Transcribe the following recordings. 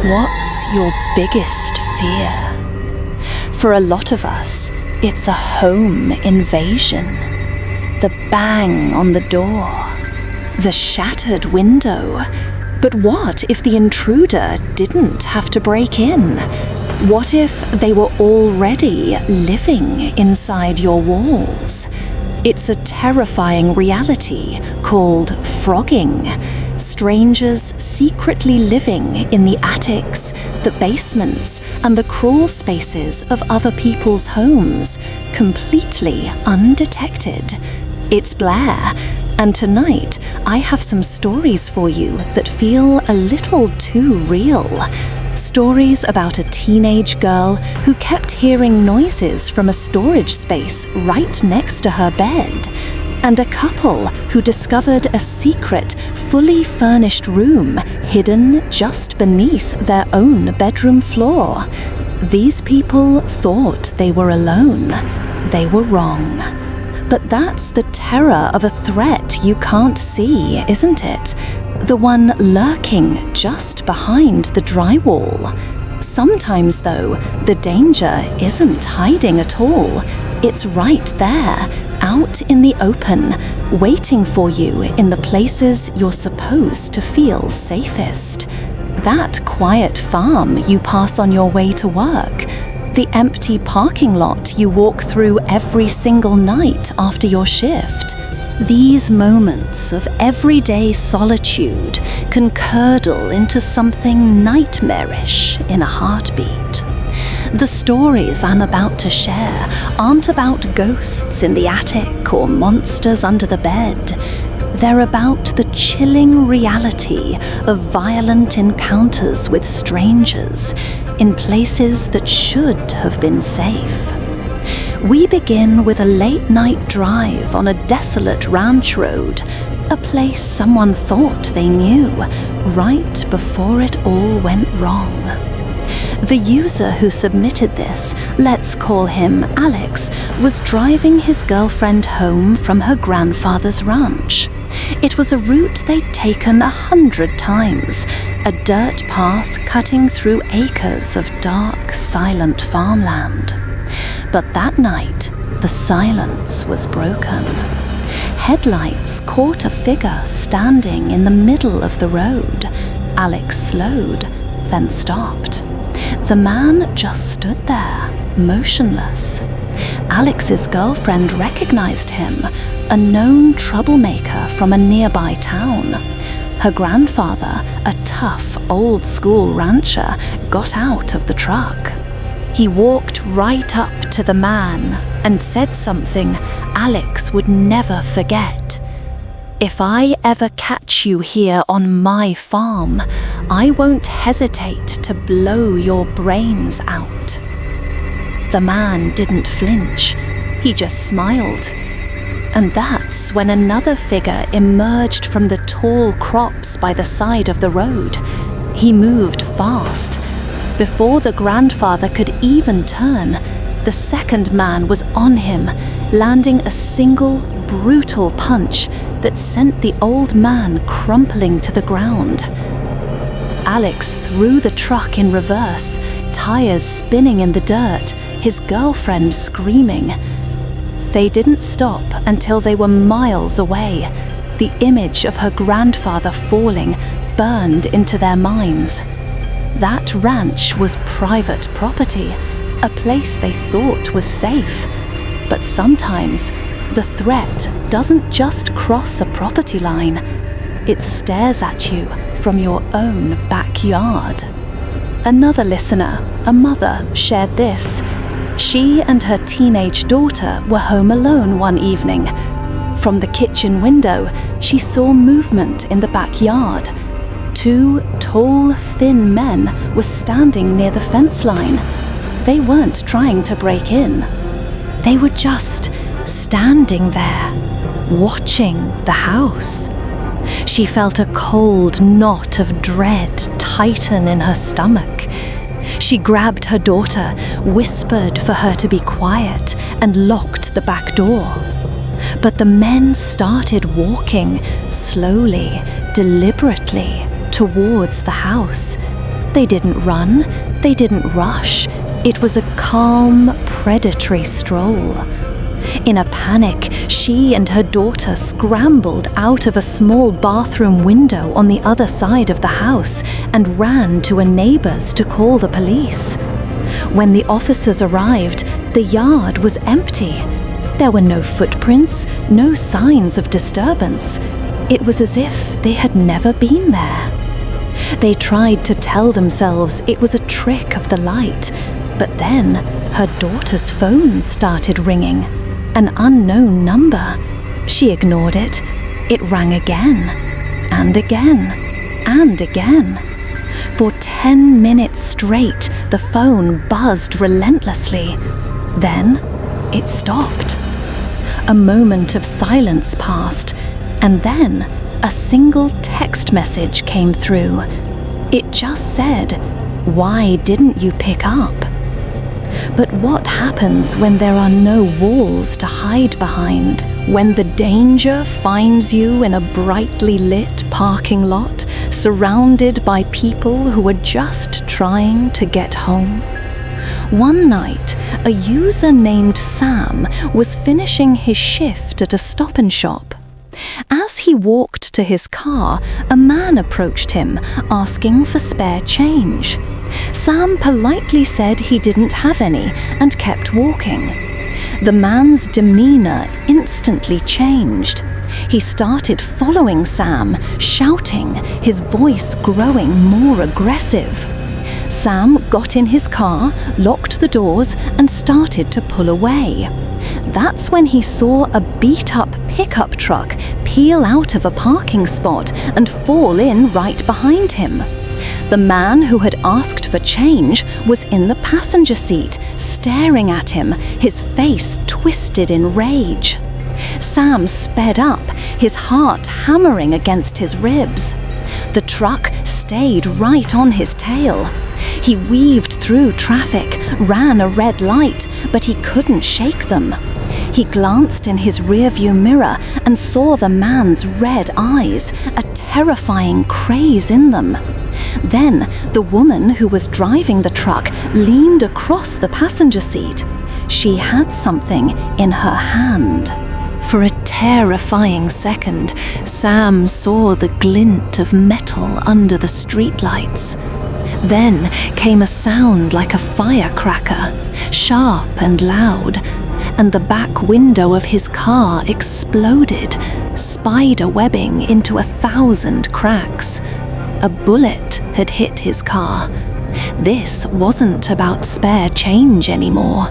What's your biggest fear? For a lot of us, it's a home invasion. The bang on the door, the shattered window. But what if the intruder didn't have to break in? What if they were already living inside your walls? It's a terrifying reality called phrogging. Strangers secretly living in the attics, the basements, and the crawl spaces of other people's homes, completely undetected. It's Blair, and tonight I have some stories for you that feel a little too real. Stories about a teenage girl who kept hearing noises from a storage space right next to her bed, and a couple who discovered a secret, fully furnished room hidden just beneath their own bedroom floor. These people thought they were alone. They were wrong. But that's the terror of a threat you can't see, isn't it? The one lurking just behind the drywall. Sometimes, though, the danger isn't hiding at all. It's right there, out in the open, waiting for you in the places you're supposed to feel safest. That quiet farm you pass on your way to work, the empty parking lot you walk through every single night after your shift. These moments of everyday solitude can curdle into something nightmarish in a heartbeat. The stories I'm about to share aren't about ghosts in the attic or monsters under the bed. They're about the chilling reality of violent encounters with strangers in places that should have been safe. We begin with a late-night drive on a desolate ranch road, a place someone thought they knew, right before it all went wrong. The user who submitted this, let's call him Alex, was driving his girlfriend home from her grandfather's ranch. It was a route they'd taken 100 times, a dirt path cutting through acres of dark, silent farmland. But that night, the silence was broken. Headlights caught a figure standing in the middle of the road. Alex slowed, then stopped. The man just stood there, motionless. Alex's girlfriend recognized him, a known troublemaker from a nearby town. Her grandfather, a tough, old-school rancher, got out of the truck. He walked right up to the man and said something Alex would never forget. "If I ever catch you here on my farm, I won't hesitate to blow your brains out." The man didn't flinch. He just smiled. And that's when another figure emerged from the tall crops by the side of the road. He moved fast. Before the grandfather could even turn, the second man was on him, landing a single, brutal punch that sent the old man crumpling to the ground. Alex threw the truck in reverse, tires spinning in the dirt, his girlfriend screaming. They didn't stop until they were miles away. The image of her grandfather falling burned into their minds. That ranch was private property, a place they thought was safe. But sometimes, the threat doesn't just cross a property line. It stares at you from your own backyard. Another listener, a mother, shared this. She and her teenage daughter were home alone one evening. From the kitchen window, she saw movement in the backyard. Two tall, thin men were standing near the fence line. They weren't trying to break in. They were just standing there, watching the house. She felt a cold knot of dread tighten in her stomach. She grabbed her daughter, whispered for her to be quiet, and locked the back door. But the men started walking slowly, deliberately, towards the house. They didn't run, they didn't rush. It was a calm, predatory stroll. In a panic, she and her daughter scrambled out of a small bathroom window on the other side of the house and ran to a neighbor's to call the police. When the officers arrived, the yard was empty. There were no footprints, no signs of disturbance. It was as if they had never been there. They tried to tell themselves it was a trick of the light, but then her daughter's phone started ringing. An unknown number. She ignored it. It rang again, and again, and again. For 10 minutes straight, the phone buzzed relentlessly. Then it stopped. A moment of silence passed, and then a single text message came through. It just said, "Why didn't you pick up?" But what happens when there are no walls to hide behind? When the danger finds you in a brightly lit parking lot, surrounded by people who are just trying to get home? One night, a user named Sam was finishing his shift at a Stop and Shop. As he walked to his car, a man approached him, asking for spare change. Sam politely said he didn't have any and kept walking. The man's demeanor instantly changed. He started following Sam, shouting, his voice growing more aggressive. Sam got in his car, locked the doors, and started to pull away. That's when he saw a beat-up pickup truck peel out of a parking spot and fall in right behind him. The man who had asked for change was in the passenger seat, staring at him, his face twisted in rage. Sam sped up, his heart hammering against his ribs. The truck stayed right on his tail. He weaved through traffic, ran a red light, but he couldn't shake them. He glanced in his rearview mirror and saw the man's red eyes, a terrifying craze in them. Then the woman who was driving the truck leaned across the passenger seat. She had something in her hand. For a terrifying second, Sam saw the glint of metal under the streetlights. Then came a sound like a firecracker, sharp and loud, and the back window of his car exploded, spider webbing into 1,000 cracks. A bullet had hit his car. This wasn't about spare change anymore.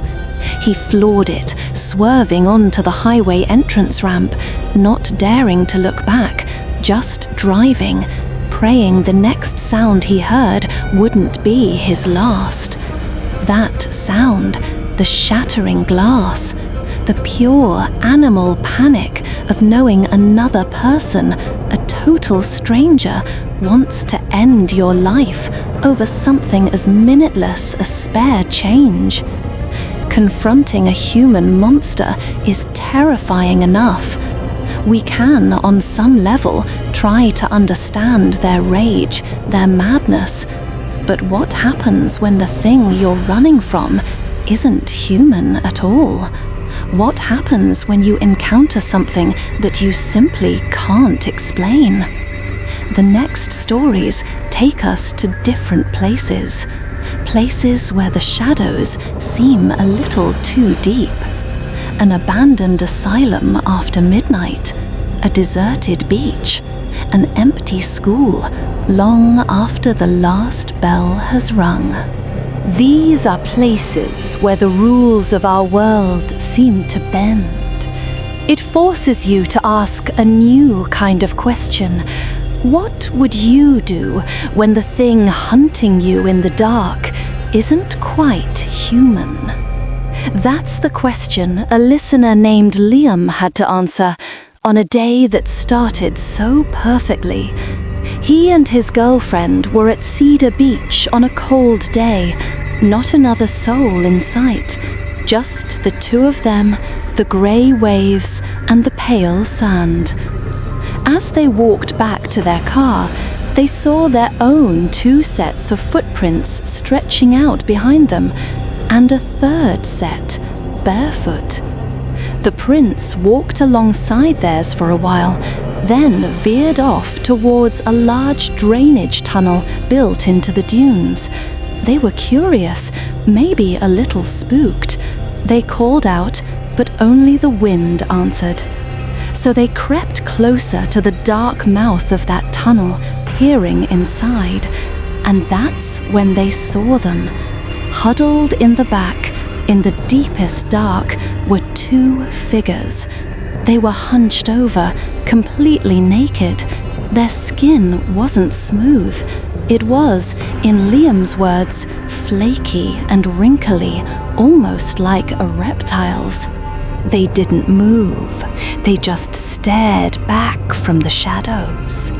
He floored it, swerving onto the highway entrance ramp, not daring to look back, just driving, praying the next sound he heard wouldn't be his last. That sound, the shattering glass, the pure animal panic of knowing another person, a total stranger, wants to end your life over something as minuteless as spare change. Confronting a human monster is terrifying enough. We can, on some level, try to understand their rage, their madness. But what happens when the thing you're running from isn't human at all? What happens when you encounter something that you simply can't explain? The next stories take us to different places. Places where the shadows seem a little too deep. An abandoned asylum after midnight, a deserted beach, an empty school long after the last bell has rung. These are places where the rules of our world seem to bend. It forces you to ask a new kind of question. What would you do when the thing hunting you in the dark isn't quite human? That's the question a listener named Liam had to answer on a day that started so perfectly. He and his girlfriend were at Cedar Beach on a cold day, not another soul in sight, just the two of them, the grey waves and the pale sand. As they walked back to their car, They saw their own 2 sets of footprints stretching out behind them, and a 3rd set, barefoot. The prints walked alongside theirs for a while, then veered off towards a large drainage tunnel built into the dunes. They were curious, maybe a little spooked. They called out, but only the wind answered. So they crept closer to the dark mouth of that tunnel, peering inside, and that's when they saw them. Huddled in the back, in the deepest dark, were 2 figures. They were hunched over, completely naked. Their skin wasn't smooth. It was, in Liam's words, flaky and wrinkly, almost like a reptile's. They didn't move. They just stared back from the shadows.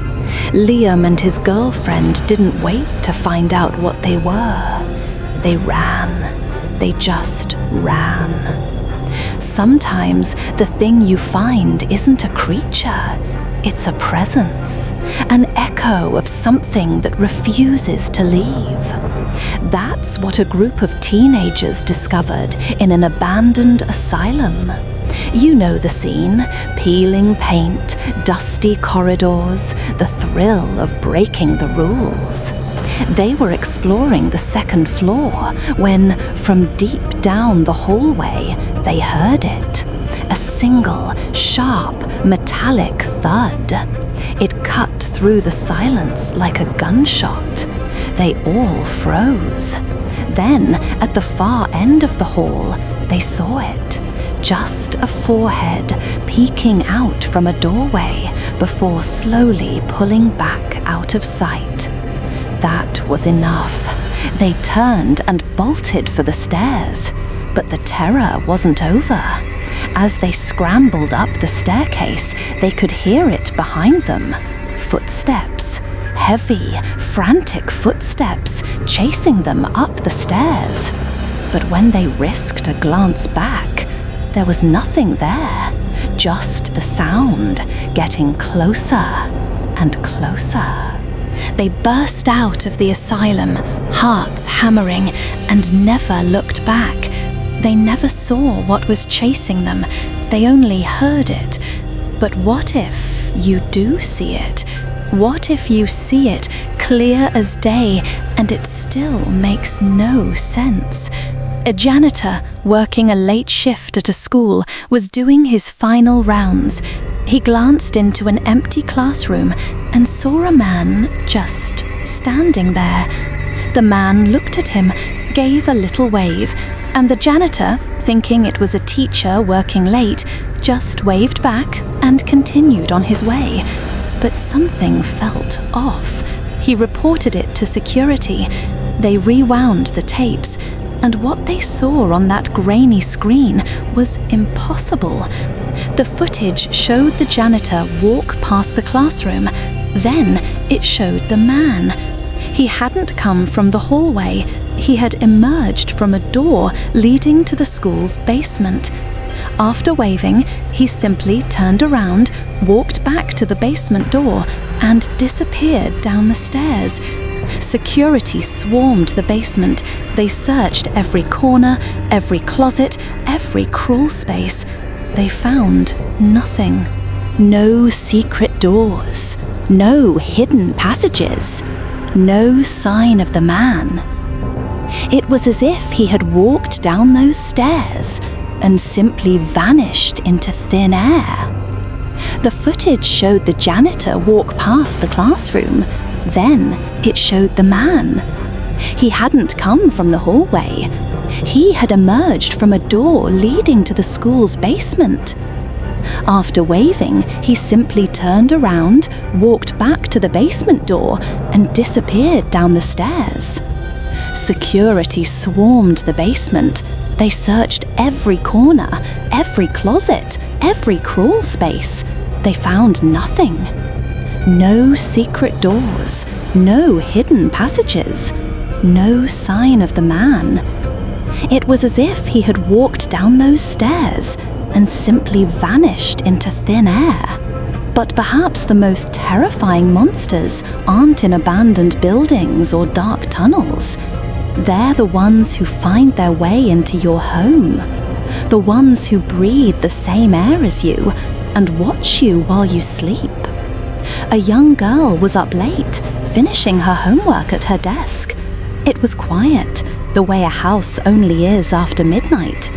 Liam and his girlfriend didn't wait to find out what they were. They ran. They just ran. Sometimes the thing you find isn't a creature. It's a presence, an echo of something that refuses to leave. That's what a group of teenagers discovered in an abandoned asylum. You know the scene: peeling paint, dusty corridors, the thrill of breaking the rules. They were exploring the 2nd floor when, from deep down the hallway, they heard it. A single, sharp, metallic thud. It cut through the silence like a gunshot. They all froze. Then, at the far end of the hall, they saw it. Just a forehead peeking out from a doorway before slowly pulling back out of sight. That was enough. They turned and bolted for the stairs. But the terror wasn't over. As they scrambled up the staircase, they could hear it behind them. Footsteps. Heavy, frantic footsteps chasing them up the stairs. But when they risked a glance back, there was nothing there. Just the sound getting closer and closer. They burst out of the asylum, hearts hammering, and never looked back. They never saw what was chasing them. They only heard it. But what if you do see it? What if you see it clear as day and it still makes no sense? A janitor working a late shift at a school was doing his final rounds. He glanced into an empty classroom and saw a man just standing there. The man looked at him, gave a little wave, and the janitor, thinking it was a teacher working late, just waved back and continued on his way. But something felt off. He reported it to security. They rewound the tapes, and what they saw on that grainy screen was impossible. The footage showed the janitor walk past the classroom. Then it showed the man. He hadn't come from the hallway. He had emerged from a door leading to the school's basement. After waving, he simply turned around, walked back to the basement door, and disappeared down the stairs. Security swarmed the basement. They searched every corner, every closet, every crawl space. They found nothing. No secret doors. No hidden passages. No sign of the man. It was as if he had walked down those stairs and simply vanished into thin air. The footage showed the janitor walk past the classroom. Then it showed the man. He hadn't come from the hallway. He had emerged from a door leading to the school's basement. After waving, he simply turned around, walked back to the basement door, and disappeared down the stairs. Security swarmed the basement. They searched every corner, every closet, every crawl space. They found nothing. No secret doors, no hidden passages, no sign of the man. It was as if he had walked down those stairs and simply vanished into thin air. But perhaps the most terrifying monsters aren't in abandoned buildings or dark tunnels. They're the ones who find their way into your home. The ones who breathe the same air as you and watch you while you sleep. A young girl was up late, finishing her homework at her desk. It was quiet, the way a house only is after midnight.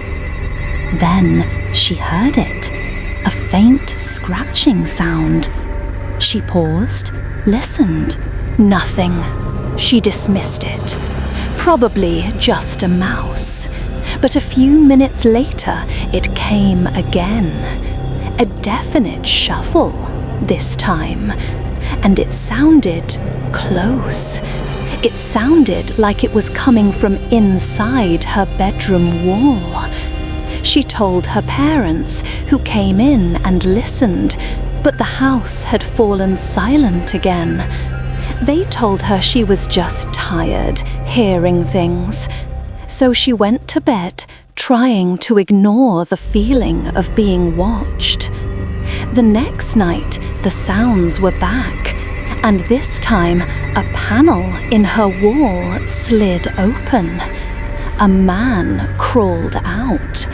Then she heard it, a faint scratching sound. She paused, listened. Nothing. She dismissed it. Probably just a mouse. But a few minutes later, it came again. A definite shuffle, this time. And it sounded close. It sounded like it was coming from inside her bedroom wall. She told her parents, who came in and listened, but the house had fallen silent again. They told her she was just tired, hearing things. So she went to bed, trying to ignore the feeling of being watched. The next night, the sounds were back, and this time, a panel in her wall slid open. A man crawled out.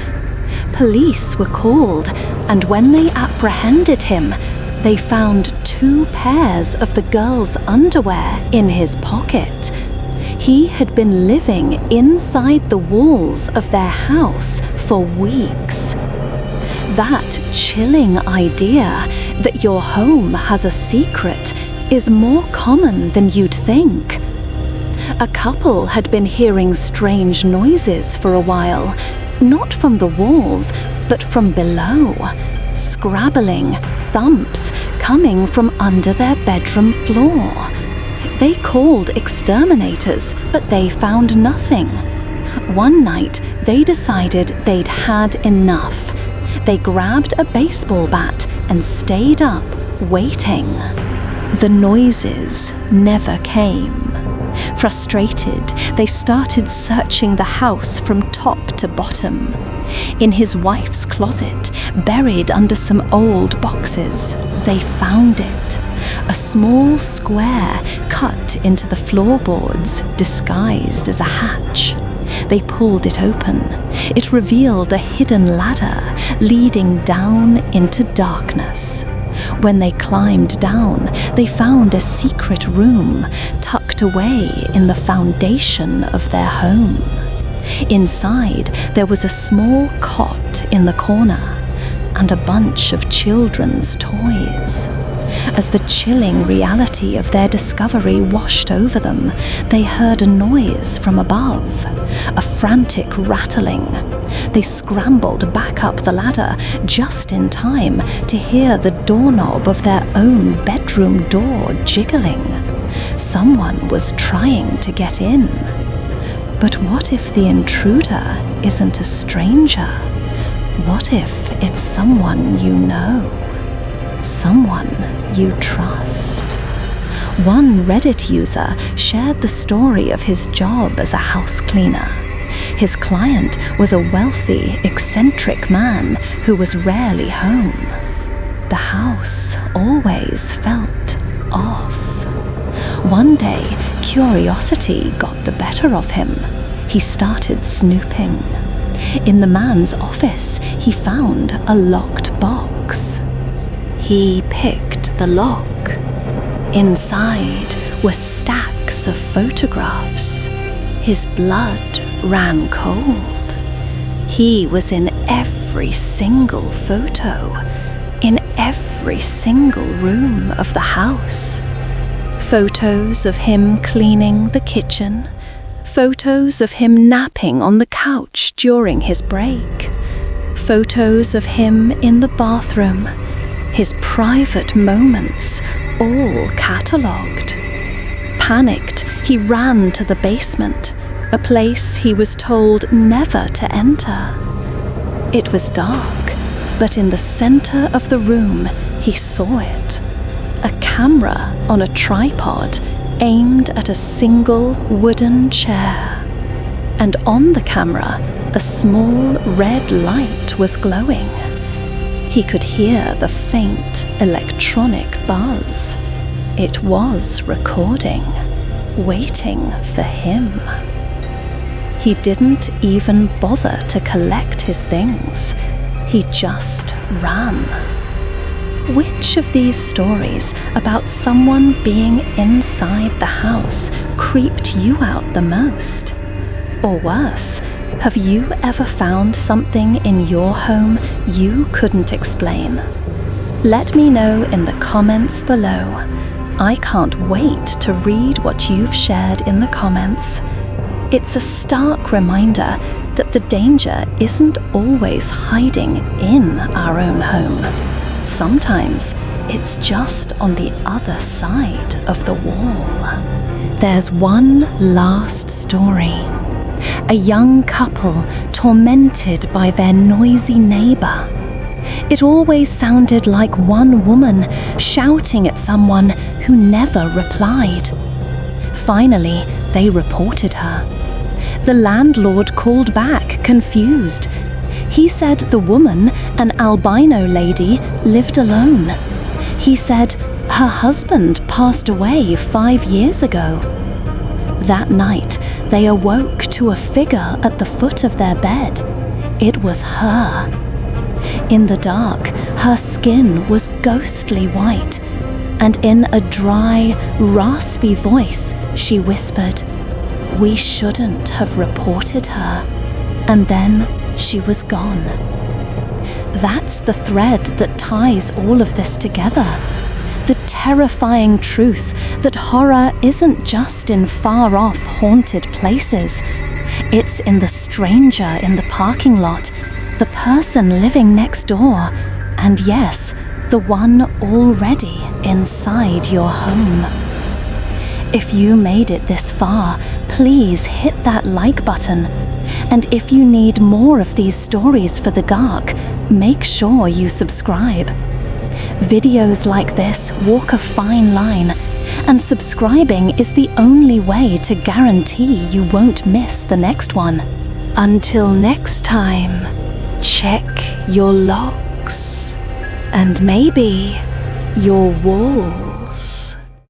Police were called, and when they apprehended him, they found 2 pairs of the girl's underwear in his pocket. He had been living inside the walls of their house for weeks. That chilling idea that your home has a secret is more common than you'd think. A couple had been hearing strange noises for a while, not from the walls, but from below. Scrabbling, thumps coming from under their bedroom floor. They called exterminators, but they found nothing. One night, they decided they'd had enough. They grabbed a baseball bat and stayed up, waiting. The noises never came. Frustrated, they started searching the house from top to bottom. In his wife's closet, buried under some old boxes, they found it. A small square cut into the floorboards, disguised as a hatch. They pulled it open. It revealed a hidden ladder leading down into darkness. When they climbed down, they found a secret room tucked away in the foundation of their home. Inside, there was a small cot in the corner and a bunch of children's toys. As the chilling reality of their discovery washed over them, they heard a noise from above, a frantic rattling. They scrambled back up the ladder just in time to hear the doorknob of their own bedroom door jiggling. Someone was trying to get in. But what if the intruder isn't a stranger? What if it's someone you know? Someone you trust? One Reddit user shared the story of his job as a house cleaner. His client was a wealthy, eccentric man who was rarely home. The house always felt off. One day, curiosity got the better of him. He started snooping. In the man's office, he found a locked box. He picked the lock. Inside were stacks of photographs. His blood ran cold. He was in every single photo, in every single room of the house. Photos of him cleaning the kitchen, photos of him napping on the couch during his break, photos of him in the bathroom, his private moments, all catalogued. Panicked, he ran to the basement, a place he was told never to enter. It was dark, but in the center of the room, he saw it. A camera on a tripod aimed at a single wooden chair. And on the camera, a small red light was glowing. He could hear the faint electronic buzz. It was recording, waiting for him. He didn't even bother to collect his things. He just ran. Which of these stories about someone being inside the house creeped you out the most? Or worse, have you ever found something in your home you couldn't explain? Let me know in the comments below. I can't wait to read what you've shared in the comments. It's a stark reminder that the danger isn't always hiding in our own home. Sometimes it's just on the other side of the wall. There's one last story. A young couple tormented by their noisy neighbor. It always sounded like one woman shouting at someone who never replied. Finally, they reported her. The landlord called back, confused. He said the woman, an albino lady, lived alone. He said her husband passed away 5 years ago. That night, they awoke to a figure at the foot of their bed. It was her. In the dark, her skin was ghostly white, and in a dry, raspy voice, she whispered, "We shouldn't have reported her." And then she was gone. That's the thread that ties all of this together. The terrifying truth that horror isn't just in far-off haunted places. It's in the stranger in the parking lot, the person living next door, and yes, the one already inside your home. If you made it this far, please hit that like button. And if you need more of these stories for the dark, make sure you subscribe. Videos like this walk a fine line, and subscribing is the only way to guarantee you won't miss the next one. Until next time, check your locks and maybe your walls.